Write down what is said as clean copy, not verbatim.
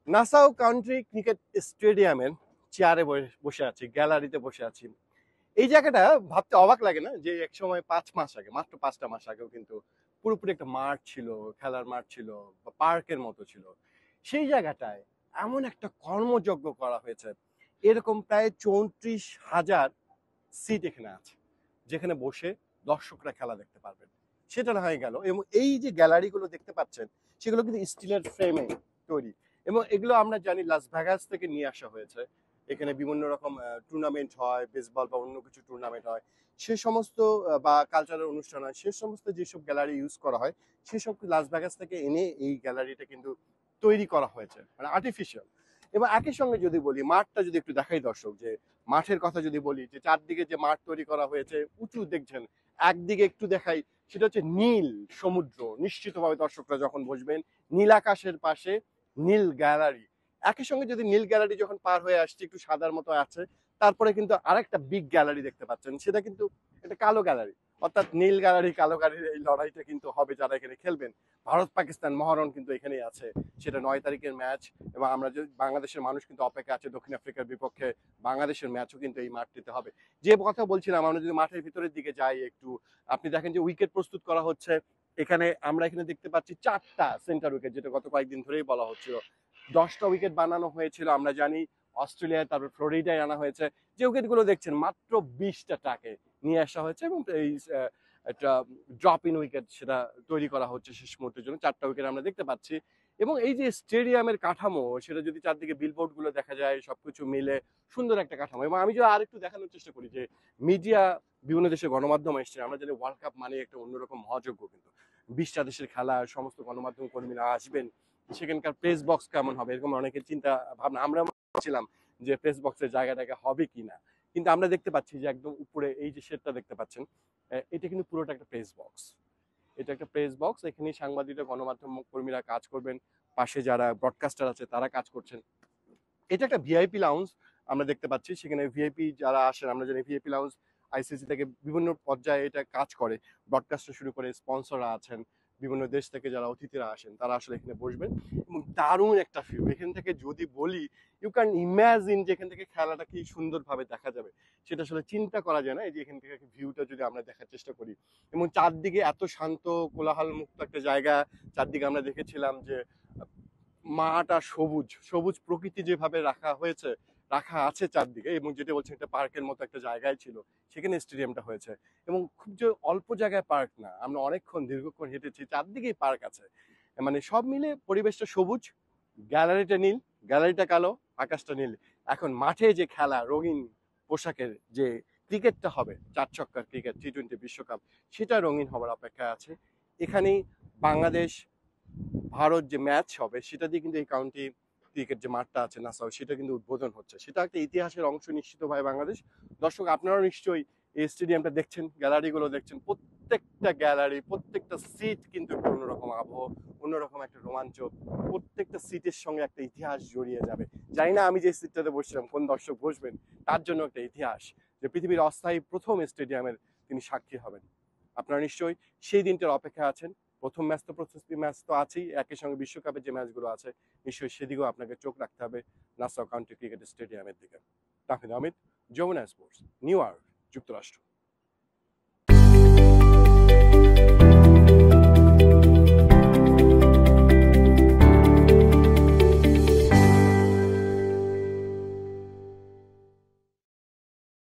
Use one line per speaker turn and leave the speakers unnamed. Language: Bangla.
নাসাউ কান্ট্রি ক্রিকেট স্টেডিয়ামের চেয়ারে বসে আছি, গ্যালারিতে বসে আছি। এই জায়গাটা ভাবতে অবাক লাগে না যে এক সময় 5 মাস আগে, মাত্র 5টা মাস আগেও কিন্তু পুরোপুরি একটা মাঠ ছিল, খেলার মাঠ ছিল বা পার্কের মতো ছিল। সেই জায়গাটায় এমন একটা কর্মযজ্ঞ করা হয়েছে, এরকম প্রায় 34,000 সিট এখানে আছে, যেখানে বসে দর্শকরা খেলা দেখতে পারবেন। সেটা না হয়ে গেল, এবং এই যে গ্যালারিগুলো দেখতে পাচ্ছেন সেগুলো কিন্তু স্টিলের ফ্রেমে তৈরি, এবং এগুলো আমরা জানি লাস ভেগাস থেকে নিয়ে আসা হয়েছে। এখানে বিভিন্ন রকম টুর্নামেন্ট হয়, বেসবল বা অন্য কিছু টুর্নামেন্ট হয়, সে সমস্ত বা কালচারাল অনুষ্ঠান হয়, সে সমস্ত যেসব গ্যালারি ইউজ করা হয় সেসব লাস ভেগাস থেকে এনে এই গ্যালারিটা কিন্তু তৈরি করা হয়েছে, মানে আর্টিফিশিয়াল। এবং একই সঙ্গে যদি বলি মাঠটা যদি একটু দেখাই দর্শক, যে মাঠের কথা যদি বলি, যে চারদিকে যে মাঠ তৈরি করা হয়েছে উঁচু দেখছেন, একদিকে একটু দেখাই, সেটা হচ্ছে নীল সমুদ্র। নিশ্চিতভাবে দর্শকরা যখন বসবেন নীল আকাশের পাশে নীল গ্যালারি, একই সঙ্গে যদি নীল গ্যালারি যখন পার হয়ে আসছে একটু সাদার মতো আছে, তারপরে কিন্তু আরেকটা বিগ গ্যালারি দেখতে পাচ্ছেন, সেটা কিন্তু একটা কালো গ্যালারি। অর্থাৎ নীল গ্যালারি কালো গ্যালারির এই লড়াইটা কিন্তু হবে যারা এখানে খেলবেন। ভারত পাকিস্তান মহারণ কিন্তু এখানেই আছে, সেটা 9 তারিখের ম্যাচ। এবং আমরা যে বাংলাদেশের মানুষ কিন্তু অপেক্ষা আছে দক্ষিণ আফ্রিকার বিপক্ষে বাংলাদেশের ম্যাচও কিন্তু এই মাঠটিতে হবে। যে কথা বলছিলাম, আমরা যদি মাঠের ভিতরের দিকে যাই একটু, আপনি দেখেন যে উইকেট প্রস্তুত করা হচ্ছে। আমরা এখানে দেখতে পাচ্ছি 4টা সেন্টার উইকেট, যেটা গত কয়েকদিন ধরেই বলা হচ্ছিল। 10টা উইকেট বানানো হয়েছিল আমরা জানি অস্ট্রেলিয়ায়, তারপর ফ্লোরিডায় আনা হয়েছে। যে উইকেটগুলো দেখছেন মাত্র 20টা ট্রাকে নিয়ে আসা হয়েছে, এবং এই একটা ড্রপ ইন উইকেট সেটা তৈরি করা হচ্ছে শেষ মুহূর্তের জন্য। 4টা উইকেট আমরা দেখতে পাচ্ছি। এবং এই যে স্টেডিয়ামের কাঠামো, সেটা যদি চারদিকে বিলবোর্ড গুলো দেখা যায়, সবকিছু মিলে সুন্দর একটা কাঠামো। এবং আমি যদি আর একটু দেখানোর চেষ্টা করি যে মিডিয়া, বিভিন্ন দেশের গণমাধ্যম এসছে, আমরা জানি ওয়ার্ল্ড কাপ মানে একটা অন্যরকম মহাযজ্ঞ, কিন্তু 20টা দেশের খেলা, সমস্ত গণমাধ্যম কর্মীরা আসবেন, সেখানকার প্রেস বক্স কেমন হবে, এরকম অনেকের চিন্তা ভাবনা। আমরা ছিলাম যে প্রেস বক্সের জায়গাটাকে হবে কিনা, কিন্তু আমরা দেখতে পাচ্ছি যে একদম উপরে এই যে শেডটা দেখতে পাচ্ছেন, এটা কিন্তু পুরোটা একটা প্রেস বক্স। এটা একটা প্রেস বক্স, এখানে সাংবাদিকরা, গণমাধ্যম কর্মীরা কাজ করবেন, পাশে যারা ব্রডকাস্টার আছে তারা কাজ করছেন। এটা একটা ভিআইপি লাউঞ্জ আমরা দেখতে পাচ্ছি, সেখানে ভিআইপি যারা আসেন, আমরা জানি ভিআইপি লাউঞ্জ আইসিসি থেকে বিভিন্ন পর্যায়ে এটা কাজ করে, ব্রডকাস্টার শুরু করে স্পন্সররা আছেন, বিভিন্ন দেশ থেকে যারা অতিথিরা আসেন তারা আসলে এখানে বসবেন। এবং দারুণ একটা ভিউ এখান থেকে যদি বলি, ইউ ক্যান ইম্যাজিন যে এখান থেকে খেলাটা কি সুন্দরভাবে দেখা যাবে, সেটা আসলে চিন্তা করা যায় না। এই যে এখান থেকে ভিউটা যদি আমরা দেখার চেষ্টা করি, এবং চারদিকে এত শান্ত কোলাহল মুক্ত একটা জায়গা, চারদিকে আমরা দেখেছিলাম যে মাঠ আর সবুজ সবুজ প্রকৃতি যেভাবে রাখা আছে চারদিকে, এবং যেটা বলছেন একটা পার্কের মতো একটা জায়গায় ছিল, সেখানে স্টেডিয়ামটা হয়েছে। এবং খুব যে অল্প জায়গায় পার্ক না, আমরা অনেকক্ষণ দীর্ঘক্ষণ হেঁটেছি, চারদিকেই পার্ক আছে, মানে সব মিলে পরিবেশটা সবুজ, গ্যালারিটা নীল, গ্যালারিটা কালো, আকাশটা নীল। এখন মাঠে যে খেলা, রঙিন পোশাকের যে ক্রিকেটটা হবে, 4 ছক্কার ক্রিকেট T20 বিশ্বকাপ, সেটা রঙিন হবার অপেক্ষায় আছে। এখানেই বাংলাদেশ ভারত যে ম্যাচ হবে সেটা দিয়ে কিন্তু এই কাউন্টি ক্রিকেট যে মাঠটা আছে নাসাউ, সেটা কিন্তু উদ্বোধন হচ্ছে। সেটা একটা ইতিহাসের অংশ নিশ্চিতভাবে বাংলাদেশ। দর্শক, আপনারাও নিশ্চয়ই এই স্টেডিয়ামটা দেখছেন, গ্যালারিগুলো দেখছেন, প্রত্যেকটা গ্যালারি, প্রত্যেকটা সিট কিন্তু একটা অন্যরকম আবহ, অন্যরকম একটা রোমাঞ্চ, প্রত্যেকটা সিটের সঙ্গে একটা ইতিহাস জড়িয়ে যাবে। জানি না আমি যে সিটটাতে বসছিলাম কোন দর্শক বসবেন, তার জন্য একটা ইতিহাস, যে পৃথিবীর অস্থায়ী প্রথম স্টেডিয়ামের তিনি সাক্ষী হবেন। আপনারা নিশ্চয়ই সেই দিনটার অপেক্ষা আছেন। প্রথম ম্যাচ তো, প্রস্তুতি ম্যাচ তো আছেই, একই সঙ্গে বিশ্বকাপের যে ম্যাচগুলো আছে, নিশ্চয়ই সেদিকেও আপনাকে চোখ রাখতে হবে নাসাউ কাউন্টি ক্রিকেট স্টেডিয়ামের দিকে। Tahid Ahmed, Jamuna sports, New York, যুক্তরাষ্ট্র।